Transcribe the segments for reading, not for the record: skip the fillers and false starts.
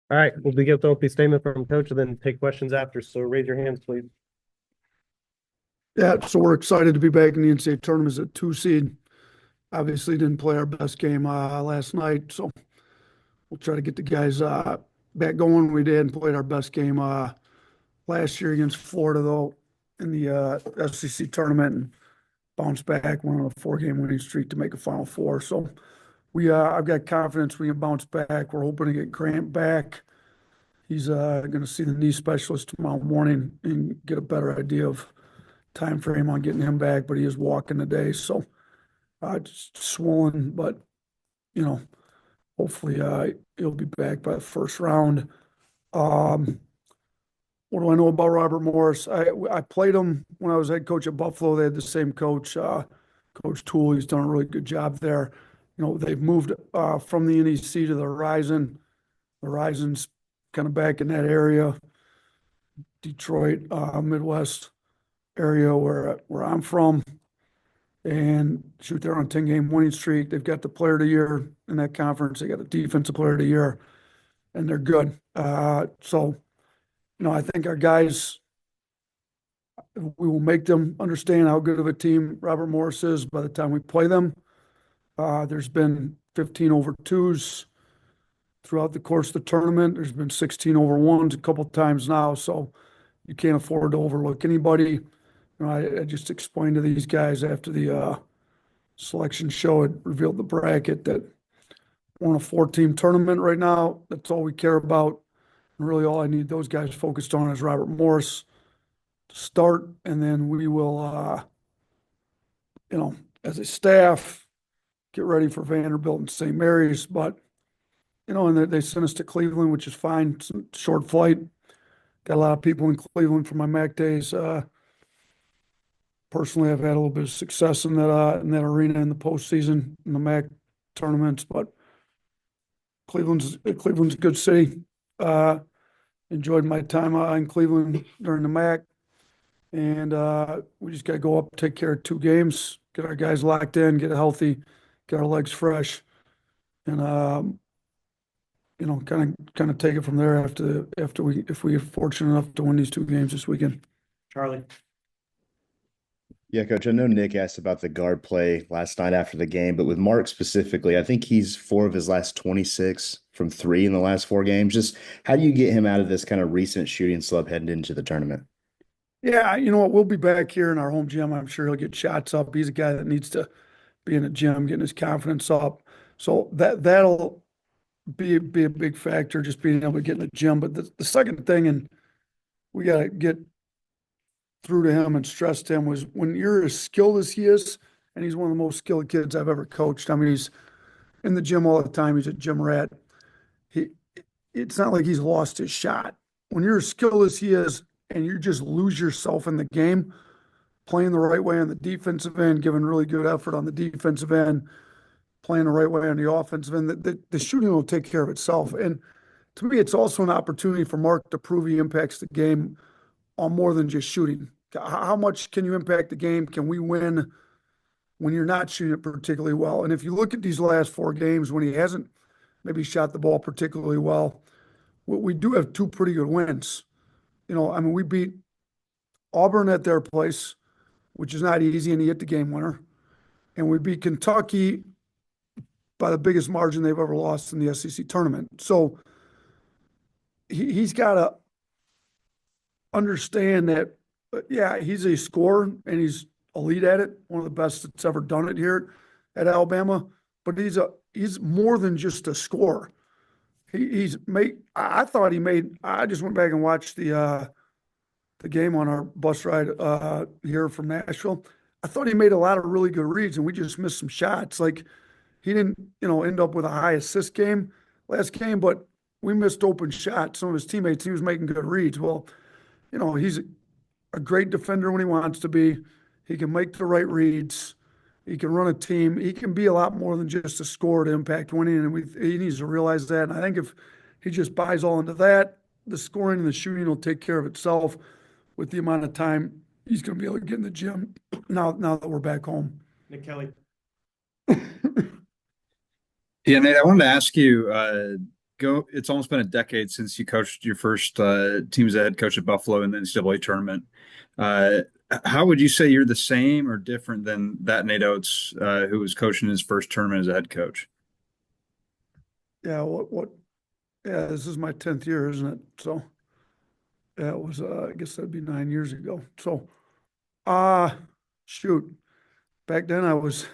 All right, we'll begin with the opening statement from coach and then take questions after. So raise your hands, please. Yeah, so we're excited to be back in the NCAA tournament as a 2 seed. Obviously, didn't play our best game last night, so we'll try to get the guys back going. We did and played our best game last year against Florida, though, in the SEC tournament, and bounced back, went on a 4-game winning streak to make a Final Four. So I've got confidence we can bounce back. We're hoping to get Grant back. He's going to see the knee specialist tomorrow morning and get a better idea of time frame on getting him back, but he is walking today, so just swollen, but hopefully he'll be back by the first round. What do I know about Robert Morris? I played him when I was head coach at Buffalo. They had the same coach, Coach Toole. He's done a really good job there. They've moved from the NEC to the Horizon. The Horizon's kind of back in that area, Detroit, Midwest area where I'm from, and shoot, they're on a 10-game winning streak. They've got the player of the year in that conference. They got the defensive player of the year, and they're good. So, I think our guys, we will make them understand how good of a team Robert Morris is by the time we play them. There's been 15 over twos throughout the course of the tournament. There's been 16 over ones a couple of times now, so you can't afford to overlook anybody. I just explained to these guys after the selection show, it revealed the bracket, that we're in a 4-team tournament right now. That's all we care about. And really all I need those guys focused on is Robert Morris to start. And then we will, as a staff, get ready for Vanderbilt and St. Mary's. But, and they sent us to Cleveland, which is fine. It's a short flight. Got a lot of people in Cleveland from my MAC days. Personally, I've had a little bit of success in that arena in the postseason in the MAC tournaments, but Cleveland's a good city. Enjoyed my time in Cleveland during the MAC, and we just got to go up, take care of 2 games, get our guys locked in, get healthy, get our legs fresh, and kind of take it from there if we are fortunate enough to win these 2 games this weekend. Charlie. Yeah, Coach, I know Nick asked about the guard play last night after the game, but with Mark specifically, I think he's 4 of his last 26 from 3 in the last 4 games. Just how do you get him out of this kind of recent shooting slump heading into the tournament? Yeah, you know what? We'll be back here in our home gym. I'm sure he'll get shots up. He's a guy that needs to be in the gym, getting his confidence up. So that'll be a big factor, just being able to get in the gym. But the second thing, and we got to get through to him and stress to him, was when you're as skilled as he is, and he's one of the most skilled kids I've ever coached. I mean, he's in the gym all the time. He's a gym rat. It's not like he's lost his shot. When you're as skilled as he is and you just lose yourself in the game, playing the right way on the defensive end, giving really good effort on the defensive end, playing the right way on the offensive end, the shooting will take care of itself. And to me, it's also an opportunity for Mark to prove he impacts the game on more than just shooting. How much can you impact the game? Can we win when you're not shooting it particularly well? And if you look at these last 4 games when he hasn't maybe shot the ball particularly well, we do have 2 pretty good wins. We beat Auburn at their place, which is not easy, and he hit the game winner. And we beat Kentucky by the biggest margin they've ever lost in the SEC tournament. So he's got to understand that, yeah, he's a scorer and he's elite at it, one of the best that's ever done it here at Alabama. But he's more than just a scorer. I thought he made. I just went back and watched the game on our bus ride here from Nashville. I thought he made a lot of really good reads, and we just missed some shots. Like, he didn't, end up with a high assist game last game, but we missed open shots. Some of his teammates, he was making good reads. Well, he's a great defender when he wants to be. He can make the right reads. He can run a team. He can be a lot more than just a scorer to impact winning, and he needs to realize that. And I think if he just buys all into that, the scoring and the shooting will take care of itself with the amount of time he's going to be able to get in the gym now that we're back home. Nick Kelly. Yeah, Nate, I wanted to ask you, it's almost been a decade since you coached your first team as a head coach at Buffalo in the NCAA tournament. Uh, how would you say you're the same or different than that Nate Oats, who was coaching his first tournament as a head coach? Yeah, yeah, this is my 10th year, isn't it? So, yeah, it was, I guess that'd be 9 years ago. So, shoot, back then I was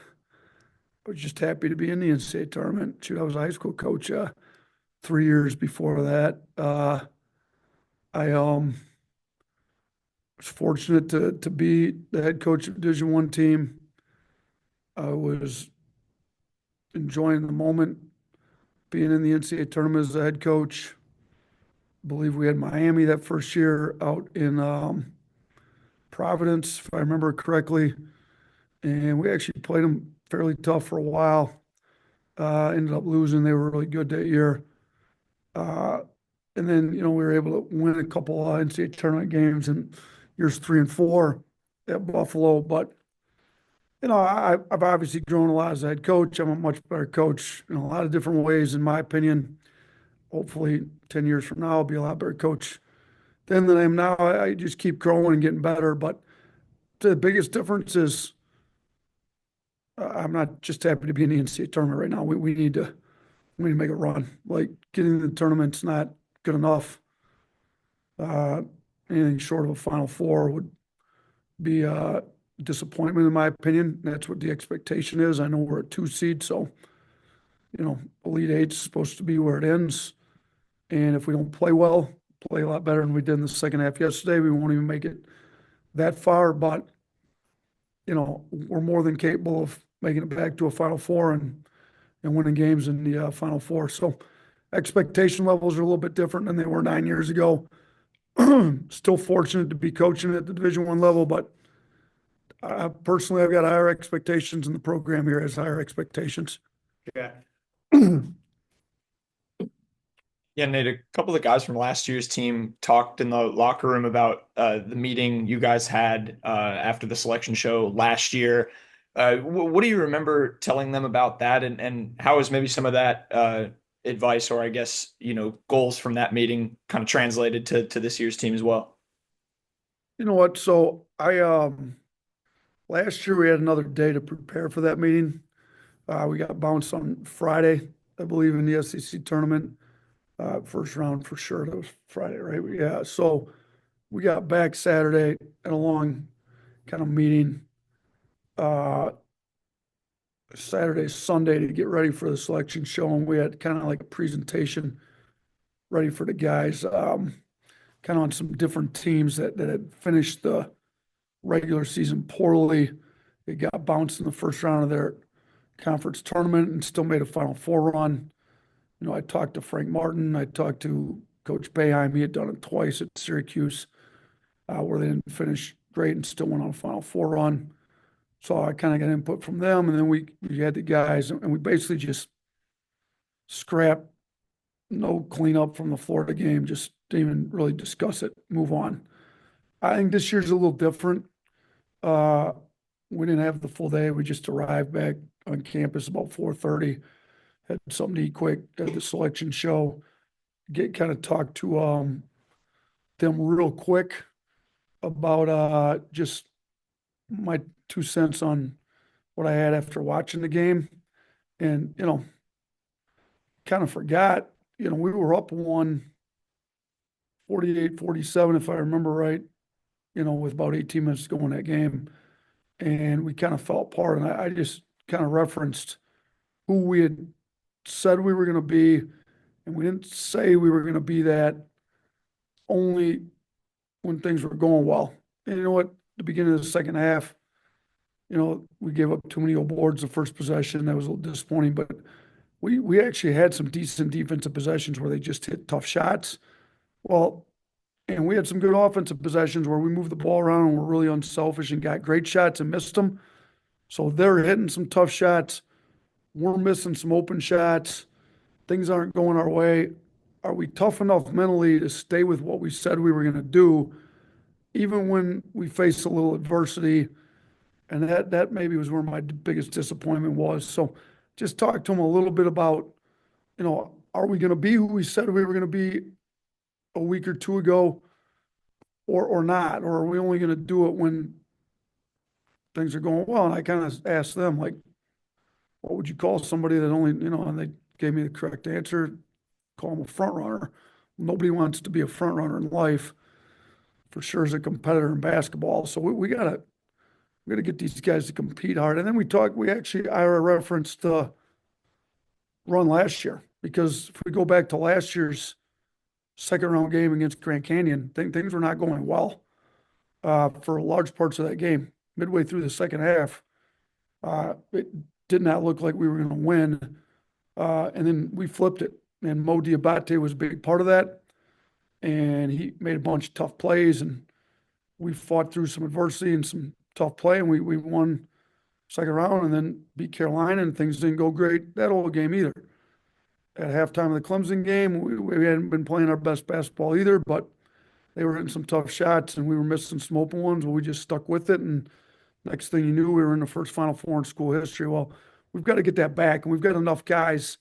just happy to be in the NCAA tournament. Shoot, I was a high school coach, 3 years before that. I was fortunate to be the head coach of Division I team. I was enjoying the moment being in the NCAA tournament as the head coach. I believe we had Miami that first year out in Providence, if I remember correctly. And we actually played them fairly tough for a while. Ended up losing. They were really good that year. And then, we were able to win a couple NCAA tournament games in years 3 and 4 at Buffalo. But, I've obviously grown a lot as a head coach. I'm a much better coach in a lot of different ways, in my opinion. Hopefully 10 years from now, I'll be a lot better coach than I am now. I just keep growing and getting better. But the biggest difference is I'm not just happy to be in the NCAA tournament right now. We need to make a run. Like, getting in the tournament's not good enough. Anything short of a Final Four would be a disappointment, in my opinion. That's what the expectation is. I know we're a 2 seed, so Elite Eight's supposed to be where it ends. And if we don't play well, play a lot better than we did in the second half yesterday, we won't even make it that far. But we're more than capable of making it back to a Final Four and winning games in the Final Four. So expectation levels are a little bit different than they were 9 years ago. Still fortunate to be coaching at the Division I level, but personally, I've got higher expectations, and the program here has higher expectations. Yeah. Yeah, Nate, a couple of the guys from last year's team talked in the locker room about the meeting you guys had after the selection show last year. What do you remember telling them about that, and how is maybe some of that advice, or I guess, goals from that meeting kind of translated to this year's team as well? You know what? So last year we had another day to prepare for that meeting. We got bounced on Friday, I believe, in the SEC tournament. First round for sure. That was Friday, right? Yeah. So we got back Saturday and a long kind of meeting. Saturday, Sunday to get ready for the selection show, and we had kind of like a presentation ready for the guys, kind of on some different teams that had finished the regular season poorly. They got bounced in the first round of their conference tournament and still made a Final Four run. I talked to Frank Martin. I talked to Coach Boeheim. He had done it twice at Syracuse, where they didn't finish great and still went on a Final Four run. So I kind of got input from them, and then we had the guys, and we basically just scrapped, no cleanup from the Florida game, just didn't even really discuss it, move on. I think this year's a little different. We didn't have the full day. We just arrived back on campus about 4:30. Had something to eat quick at the selection show, kind of talk to them real quick about just my 2 cents on what I had after watching the game. And, kind of forgot, we were up 48-47, if I remember right, with about 18 minutes to go in that game. And we kind of fell apart. And I just kind of referenced who we had said we were going to be, and we didn't say we were going to be that only when things were going well. And you know what? The beginning of the second half, we gave up too many old boards the first possession. That was a little disappointing, but we actually had some decent defensive possessions where they just hit tough shots. Well, and we had some good offensive possessions where we moved the ball around and were really unselfish and got great shots and missed them. So they're hitting some tough shots. We're missing some open shots. Things aren't going our way. Are we tough enough mentally to stay with what we said we were going to do even when we faced a little adversity, and that maybe was where my biggest disappointment was. So just talk to them a little bit about, are we going to be who we said we were going to be a week or two ago, or not? Or are we only going to do it when things are going well? And I kind of asked them, like, what would you call somebody that only, and they gave me the correct answer, call them a front runner. Nobody wants to be a front runner in life, for sure, as a competitor in basketball. So we gotta get these guys to compete hard. And then I referenced run last year, because if we go back to last year's second round game against Grand Canyon, things were not going well for large parts of that game. Midway through the second half, it did not look like we were going to win. And then we flipped it, and Mo Diabate was a big part of that. And he made a bunch of tough plays, and we fought through some adversity and some tough play, and we won second round, and then beat Carolina, and things didn't go great that whole game either. At halftime of the Clemson game, we hadn't been playing our best basketball either, but they were hitting some tough shots, and we were missing some open ones, but we just stuck with it. And next thing you knew, we were in the first Final Four in school history. Well, we've got to get that back, and we've got enough guys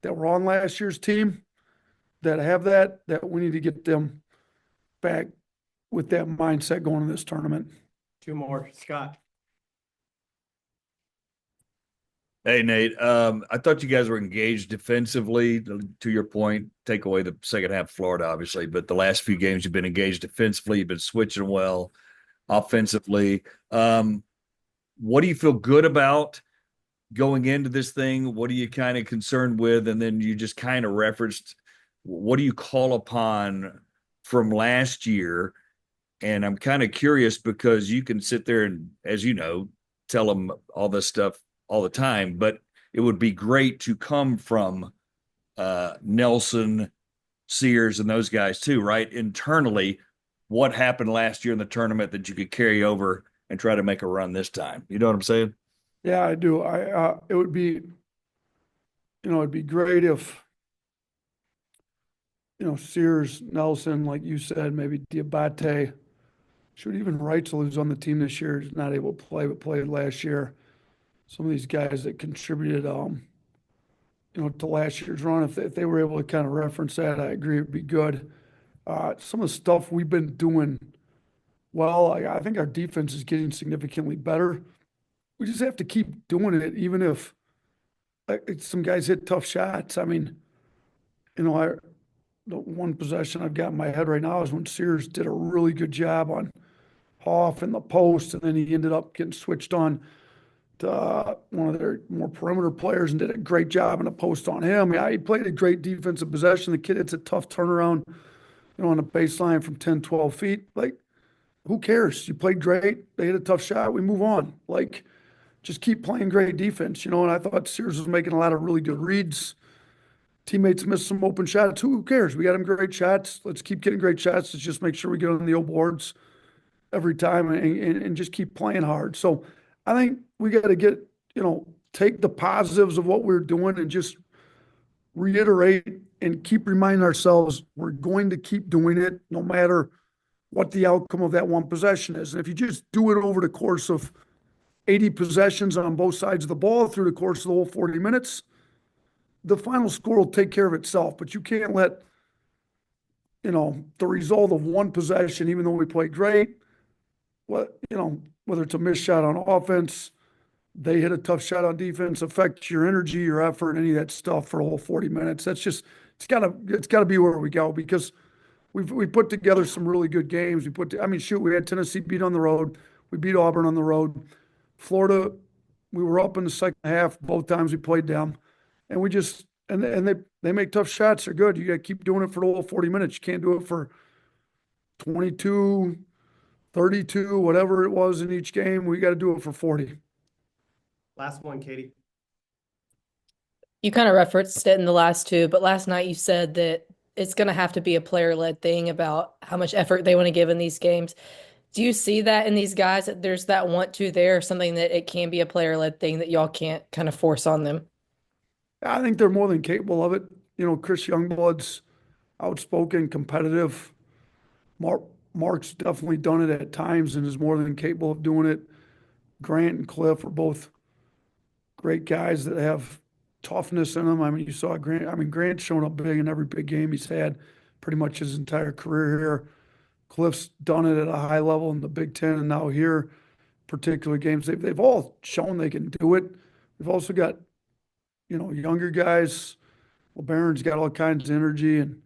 that were on last year's team that have that we need to get them back with that mindset going in this tournament. Two more, Scott. Hey, Nate. I thought you guys were engaged defensively. To your point, take away the second half of Florida, obviously, but the last few games you've been engaged defensively. You've been switching well offensively. What do you feel good about going into this thing? What are you kind of concerned with? And then you just kind of referenced, what do you call upon from last year? And I'm kind of curious, because you can sit there and, as you know, tell them all this stuff all the time, but it would be great to come from Nelson, Sears, and those guys too, right? Internally, what happened last year in the tournament that you could carry over and try to make a run this time? You know what I'm saying? Yeah, I do. It would be, it'd be great if, Sears, Nelson, like you said, maybe Diabate, shoot, even Reitzel, who's on the team this year, is not able to play, but played last year. Some of these guys that contributed, to last year's run, if they were able to kind of reference that, I agree, it'd be good. Some of the stuff we've been doing well, I think our defense is getting significantly better. We just have to keep doing it, even if some guys hit tough shots. I mean, the one possession I've got in my head right now is when Sears did a really good job on Hoff in the post, and then he ended up getting switched on to one of their more perimeter players and did a great job in the post on him. Yeah, he played a great defensive possession. The kid hits a tough turnaround, on the baseline from 10, 12 feet. Like, who cares? You played great. They hit a tough shot. We move on. Like, just keep playing great defense, and I thought Sears was making a lot of really good reads. Teammates missed some open shots. Who cares? We got him great shots. Let's keep getting great shots. Let's just make sure we get on the old boards every time and just keep playing hard. So I think we got to get, take the positives of what we're doing and just reiterate and keep reminding ourselves we're going to keep doing it no matter what the outcome of that one possession is. And if you just do it over the course of 80 possessions on both sides of the ball through the course of the whole 40 minutes, the final score will take care of itself. But you can't let, the result of one possession, even though we played great, whether it's a missed shot on offense, they hit a tough shot on defense, affect your energy, your effort, any of that stuff for the whole 40 minutes. That's just, it's gotta be where we go, because we put together some really good games. We had Tennessee beat on the road. We beat Auburn on the road. Florida, we were up in the second half both times we played them, and we just and they make tough shots. They're good. You got to keep doing it for the whole 40 minutes. You can't do it for 22, 32, whatever it was in each game. We got to do it for 40. Last one, Katie. You kind of referenced it in the last two, but last night you said that it's going to have to be a player-led thing about how much effort they want to give in these games. Do you see that in these guys, that there's that want to there, something that it can be a player-led thing that y'all can't kind of force on them? I think they're more than capable of it. Chris Youngblood's outspoken, competitive. Mark's definitely done it at times and is more than capable of doing it. Grant and Cliff are both great guys that have toughness in them. I mean, you saw Grant. I mean, Grant's shown up big in every big game he's had pretty much his entire career here. Cliff's done it at a high level in the Big Ten and now here, particular games. They've all shown they can do it. We've also got, younger guys. Well, Barron's got all kinds of energy and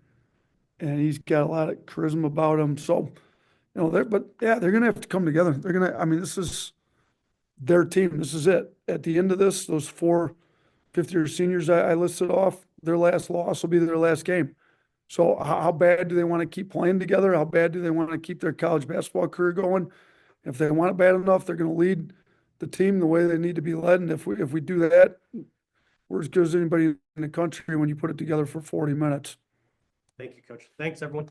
he's got a lot of charisma about him. So, they're going to have to come together. This is their team. This is it. At the end of this, those 4 fifth-year seniors I listed off, their last loss will be their last game. So how bad do they want to keep playing together? How bad do they want to keep their college basketball career going? If they want it bad enough, they're going to lead the team the way they need to be led. And if we do that, we're as good as anybody in the country when you put it together for 40 minutes. Thank you, Coach. Thanks, everyone.